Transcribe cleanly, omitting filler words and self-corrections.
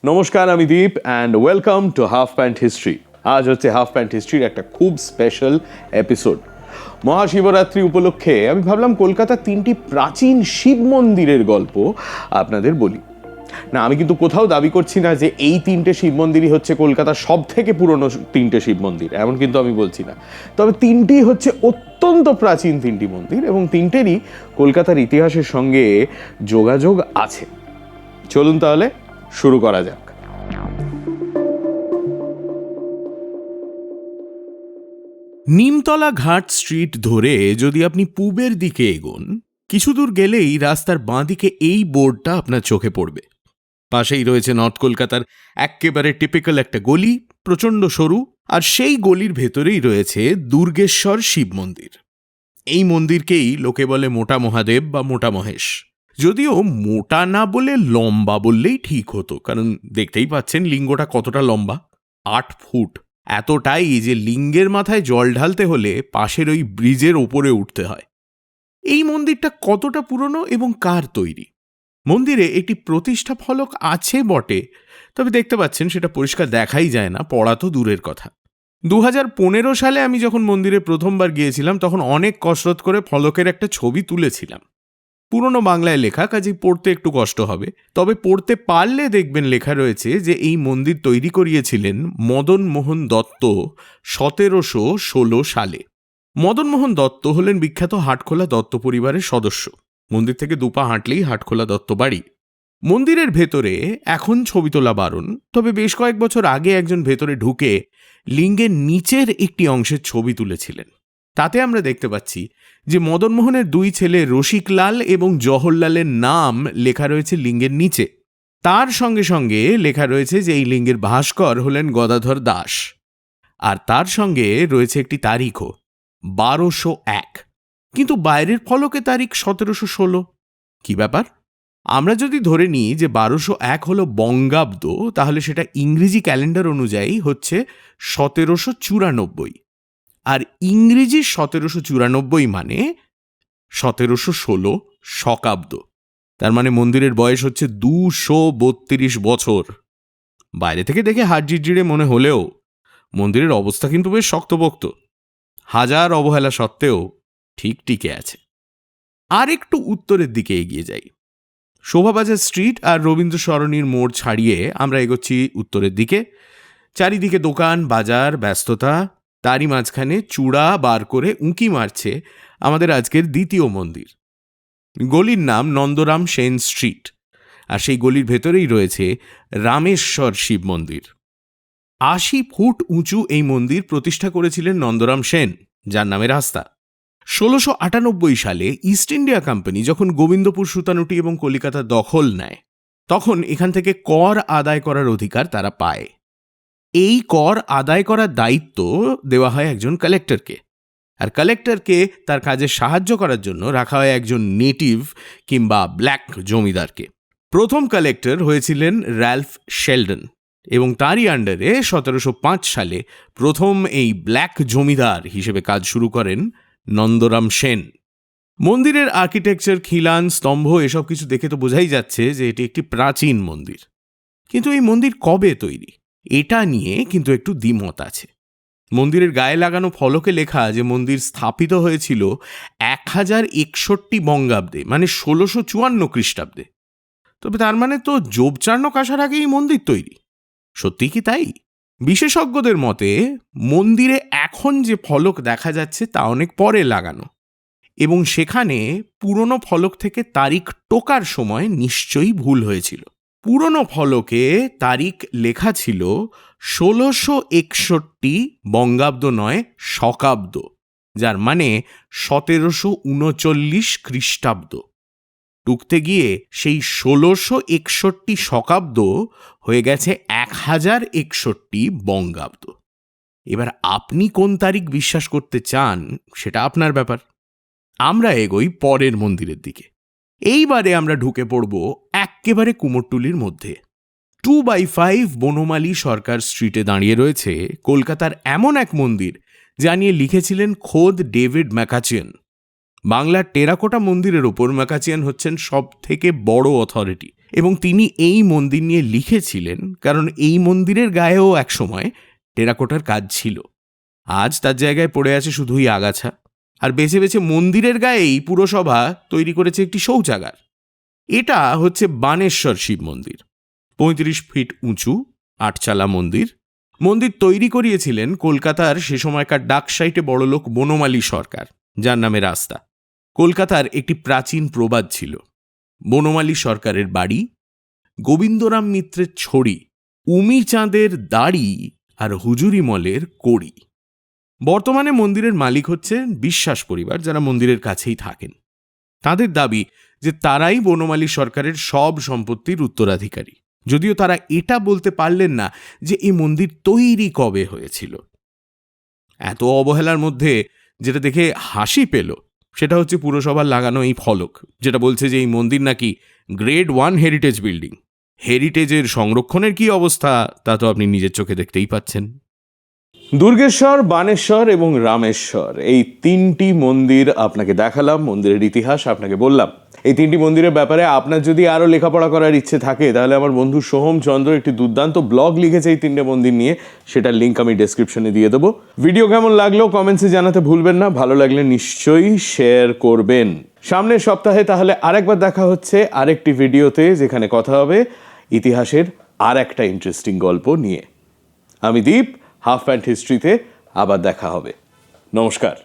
নমস্কার, আমি Deep and welcome to half pant history. আজ হচ্ছে হাফ প্যান্ট হিস্ট্রির একটা খুব স্পেশাল এপিসোড। মহাশিবরাত্রি উপলক্ষে আমি ভাবলাম কলকাতার 3টি প্রাচীন শিব মন্দিরের গল্প আপনাদের বলি। না, আমি কিন্তু কোথাও দাবি করছি না যে এই 3টে শিব মন্দিরই হচ্ছে কলকাতার সব থেকে পুরনো 3টে শিব মন্দির, এমন কিন্তু আমি বলছি না। তবে 3টি হচ্ছে অত্যন্ত প্রাচীন 3টি মন্দির এবং 3টেরই কলকাতার ইতিহাসের সঙ্গে যোগাযোগ আছে। চলুন তাহলে শুরু করা যাক। নিমতলা ঘাট স্ট্রিট ধরে যদি আপনি পূবের দিকে এগোন, কিছু দূর গেলেই রাস্তার বাঁদিকে এই বোর্ডটা আপনার চোখে পড়বে। পাশেই রয়েছে নর্থ কলকাতার এক্কেবারে টিপিক্যাল একটা গলি, প্রচণ্ড সরু, আর সেই গলির ভেতরেই রয়েছে দুর্গেশ্বর শিব মন্দির। এই মন্দিরকেই লোকে বলে মোটা মহাদেব বা মোটা মহেশ। যদিও মোটা না বলে লম্বা বললেই ঠিক হতো, কারণ দেখতেই পাচ্ছেন লিঙ্গটা কতটা লম্বা, 8 ফুট। এতটাই যে লিঙ্গের মাথায় জল ঢালতে হলে পাশের ওই ব্রিজের ওপরে উঠতে হয়। এই মন্দিরটা কতটা পুরনো এবং কার তৈরি? মন্দিরে একটি প্রতিষ্ঠা ফলক আছে বটে, তবে দেখতে পাচ্ছেন সেটা পরিষ্কার দেখাই যায় না, পড়া তো দূরের কথা। 2015 সালে আমি যখন মন্দিরে প্রথমবার গিয়েছিলাম তখন অনেক কসরত করে ফলকের একটা ছবি তুলেছিলাম। পুরনো বাংলায় লেখা, কাজেই পড়তে একটু কষ্ট হবে, তবে পড়তে পারলে দেখবেন লেখা রয়েছে যে এই মন্দির তৈরি করিয়েছিলেন মদন মোহন দত্ত 1716 সালে। মদন মোহন দত্ত হলেন বিখ্যাত হাটখোলা দত্ত পরিবারের সদস্য। মন্দির থেকে 2 পা হাঁটলেই হাটখোলা দত্ত বাড়ি। মন্দিরের ভেতরে এখন ছবি তোলা বারণ, তবে বেশ কয়েক বছর আগে একজন ভেতরে ঢুকে লিঙ্গের নিচের একটি অংশের ছবি তুলেছিলেন। তাতে আমরা দেখতে পাচ্ছি যে মদনমোহনের 2 ছেলে রসিকলাল এবং জওহরলালের নাম লেখা রয়েছে লিঙ্গের নিচে। তার সঙ্গে সঙ্গে লেখা রয়েছে যে এই লিঙ্গের ভাস্কর হলেন গদাধর দাস, আর তার সঙ্গে রয়েছে একটি তারিখও, 1201। কিন্তু বাইরের ফলকে তারিখ 1716। কি ব্যাপার? আমরা যদি ধরে নিই যে 1201 হলো বঙ্গাব্দ, তাহলে সেটা ইংরেজি ক্যালেন্ডার অনুযায়ী হচ্ছে 1794, আর ইংরেজি 1794 মানে 1716 শকাব্দ। তার মানে মন্দিরের বয়স হচ্ছে 232 বছর। বাইরে থেকে দেখে হাড়জিড়ে মনে হলেও মন্দিরের অবস্থা কিন্তু বেশ শক্তপোক্ত। হাজার অবহেলা সত্ত্বেও ঠিক টিকে আছে। আর একটু উত্তরের দিকে এগিয়ে যাই। শোভাবাজার স্ট্রিট আর রবীন্দ্র সরণির মোড় ছাড়িয়ে আমরা এগোচ্ছি উত্তরের দিকে। চারিদিকে দোকান, বাজার, ব্যস্ততা। তারই মাঝখানে চূড়া বার করে উঁকি মারছে আমাদের আজকের দ্বিতীয় মন্দির। গলির নাম নন্দরাম সেন স্ট্রিট, আর সেই গলির ভেতরেই রয়েছে রামেশ্বর শিব মন্দির। 80 ফুট উঁচু এই মন্দির প্রতিষ্ঠা করেছিলেন নন্দরাম সেন, যার নামে রাস্তা। 1698 সালে ইস্ট ইন্ডিয়া কোম্পানি যখন গোবিন্দপুর, সুতানুটি এবং কলিকাতা দখল নেয়, তখন এখান থেকে কর আদায় করার অধিকার তারা পায়। এই কর আদায় করার দায়িত্ব দেওয়া হয় একজন কালেক্টরকে, আর কালেক্টরকে তার কাজে সাহায্য করার জন্য রাখা হয় একজন নেটিভ কিংবা ব্ল্যাক জমিদারকে। প্রথম কালেক্টর হয়েছিলেন র্যালফ শেলডন, এবং তারই আন্ডারে 1705 সালে প্রথম এই ব্ল্যাক জমিদার হিসেবে কাজ শুরু করেন নন্দরাম সেন। মন্দিরের আর্কিটেকচার, খিলান, স্তম্ভ এসব কিছু দেখে তো বোঝাই যাচ্ছে যে এটি একটি প্রাচীন মন্দির। কিন্তু এই মন্দির কবে তৈরি, এটা নিয়ে কিন্তু একটু দ্বিমত আছে। মন্দিরের গায়ে লাগানো ফলকে লেখা যে মন্দির স্থাপিত হয়েছিল 1061 বঙ্গাব্দে, মানে 1654 খ্রিস্টাব্দে। তবে তার মানে তো যোবচার্ণক আসার আগেই মন্দির তৈরি। সত্যি কি তাই? বিশেষজ্ঞদের মতে মন্দিরে এখন যে ফলক দেখা যাচ্ছে তা অনেক পরে লাগানো, এবং সেখানে পুরনো ফলক থেকে তারিখ টোকার সময় নিশ্চয়ই ভুল হয়েছিল। পুরনো ফলকে তারিখ লেখা ছিল 1661 বঙ্গাব্দ নয় শকাব্দ, যার মানে 1739 খ্রিস্টাব্দ। টুকতে গিয়ে সেই 1661 শকাব্দ হয়ে গেছে 1061 বঙ্গাব্দ। এবার আপনি কোন তারিখ বিশ্বাস করতে চান সেটা আপনার ব্যাপার। আমরা এগোই পরের মন্দিরের দিকে। এইবারে আমরা ঢুকে পড়ব এক্কেবারে কুমোরটুলির মধ্যে। 2/5 বনমালী সরকার স্ট্রিটে দাঁড়িয়ে রয়েছে কলকাতার এমন এক মন্দির যা নিয়ে লিখেছিলেন খোদ ডেভিড ম্যাকাচিয়ান। বাংলার টেরাকোটা মন্দিরের ওপর ম্যাকাচিয়ান হচ্ছেন সব থেকে বড় অথরিটি। এবং তিনি এই মন্দির নিয়ে লিখেছিলেন কারণ এই মন্দিরের গায়েও একসময় টেরাকোটার কাজ ছিল। আজ তার জায়গায় পড়ে আছে শুধুই আগাছা, আর বেছে বেছে মন্দিরের গায়েই পুরসভা তৈরি করেছে একটি শৌচাগার। এটা হচ্ছে বানেশ্বর শিব মন্দির, 35 ফিট উঁচু, 8 চালা মন্দির। মন্দির তৈরি করিয়েছিলেন কলকাতার সে সময়কার ডাকসাইটে বড়লোক বনমালী সরকার, যার নামে রাস্তা। কলকাতার একটি প্রাচীন প্রবাদ ছিল, বনমালী সরকারের বাড়ি, গোবিন্দরাম মিত্রের ছড়ি, উমি চাঁদের দাড়ি আর হুজুরি মলের কড়ি। বর্তমানে মন্দিরের মালিক হচ্ছে বিশ্বাস পরিবার, যারা মন্দিরের কাছেই থাকেন। তাদের দাবি যে তারাই বনমালী সরকারের সব সম্পত্তির উত্তরাধিকারী, যদিও তারা এটা বলতে পারলেন না যে এই মন্দির তৈরি কবে হয়েছিল। এত অবহেলার মধ্যে যেটা দেখে হাসি পেল সেটা হচ্ছে পুরসভার লাগানো এই ফলক, যেটা বলছে যে এই মন্দির নাকি গ্রেড 1 হেরিটেজ বিল্ডিং। হেরিটেজের সংরক্ষণের কি অবস্থা তা তো আপনি নিজের চোখে দেখতেই পাচ্ছেন। দুর্গেশ্বর, বানেশ্বর এবং রামেশ্বর, এই 3টি মন্দির আপনাকে দেখালাম, মন্দিরের ইতিহাস আপনাকে বললাম। এই 3টি মন্দিরের ব্যাপারে আপনার যদি আরও লেখাপড়া করার ইচ্ছে থাকে তাহলে আমার বন্ধু সোহম চন্দ্র একটি দুর্দান্ত ব্লগ লিখেছে এই 3টে মন্দির নিয়ে, সেটার লিঙ্ক আমি ডেসক্রিপশনে দিয়ে দেবো। ভিডিও কেমন লাগলো কমেন্টসে জানাতে ভুলবেন না, ভালো লাগলে নিশ্চয়ই শেয়ার করবেন। সামনের সপ্তাহে তাহলে আরেকবার দেখা হচ্ছে আরেকটি ভিডিওতে, যেখানে কথা হবে ইতিহাসের আর একটা ইন্টারেস্টিং গল্প নিয়ে। আমি দীপ, হাফ প্যান্ট হিস্ট্রিতে আবার দেখা হবে। নমস্কার।